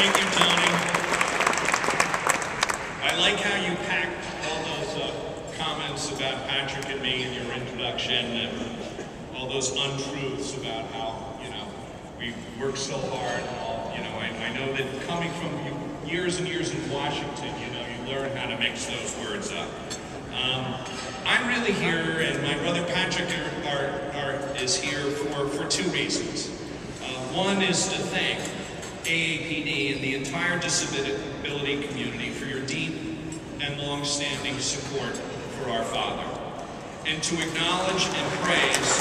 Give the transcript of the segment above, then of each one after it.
Thank you, Tony. I like how you packed all those comments about Patrick and me in your introduction, and all those untruths about how, we work so hard and all. I know that coming from years and years in Washington, you learn how to mix those words up. I'm really here, and my brother Patrick is here for two reasons. One is to thank AAPD and the entire disability community for your deep and long-standing support for our father, and to acknowledge and praise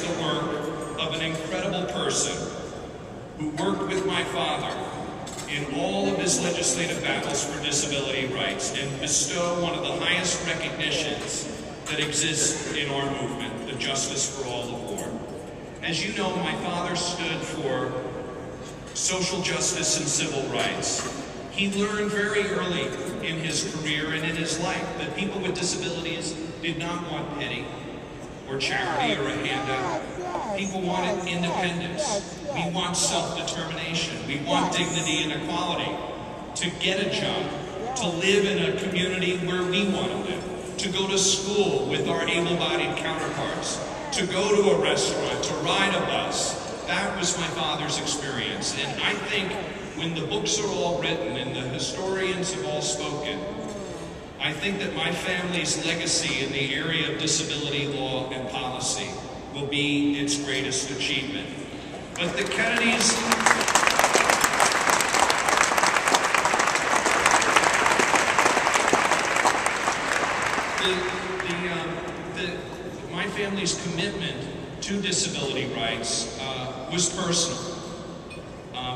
the work of an incredible person who worked with my father in all of his legislative battles for disability rights and bestow one of the highest recognitions that exists in our movement, the Justice for All Award. As you know, my father stood for social justice and civil rights. He learned very early in his career and in his life that people with disabilities did not want pity or charity or a handout. People wanted independence. We want self-determination. We want dignity and equality. To get a job, to live in a community where we want to live, to go to school with our able-bodied counterparts, to go to a restaurant, to ride a bus. That was my father's experience. And I think when the books are all written and the historians have all spoken, I think that my family's legacy in the area of disability law and policy will be its greatest achievement. But the Kennedys, my family's commitment to disability rights was personal.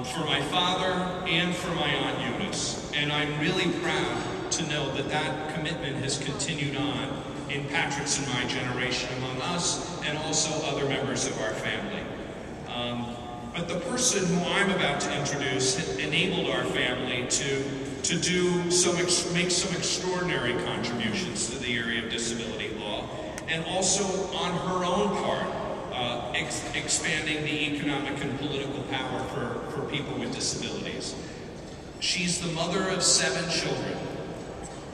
For my father and for my Aunt Eunice. And I'm really proud to know that that commitment has continued on in Patrick's and my generation among us, and also other members of our family. But the person who I'm about to introduce enabled our family to make some extraordinary contributions to the area of disability law, and also on her own part, expanding the economic and political power for people with disabilities. She's the mother of 7 children,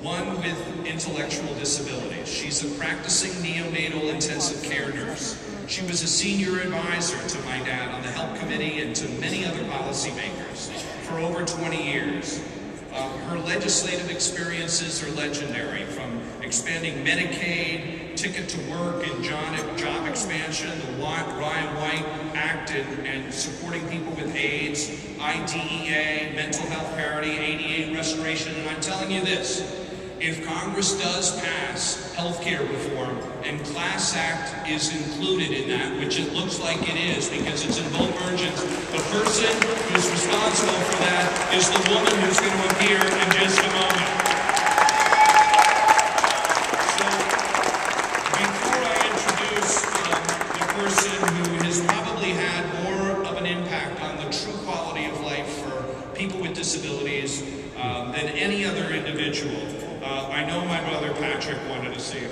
one with intellectual disabilities. She's a practicing neonatal intensive care nurse. She was a senior advisor to my dad on the Help Committee and to many other policymakers for over 20 years. Her legislative experiences are legendary, from expanding Medicaid, Ticket to Work, and job expansion, the Ryan White Act, and supporting people with AIDS, IDEA, mental health parity, ADA restoration. And I'm telling you this, if Congress does pass health care reform and Class Act is included in that, which it looks like it is because it's in both versions, the person who's responsible for that is the woman who's going to appear in just a moment. So, before I introduce the person who has probably had more of an impact on the true quality of life for people with disabilities than any other individual, I know my brother Patrick wanted to say a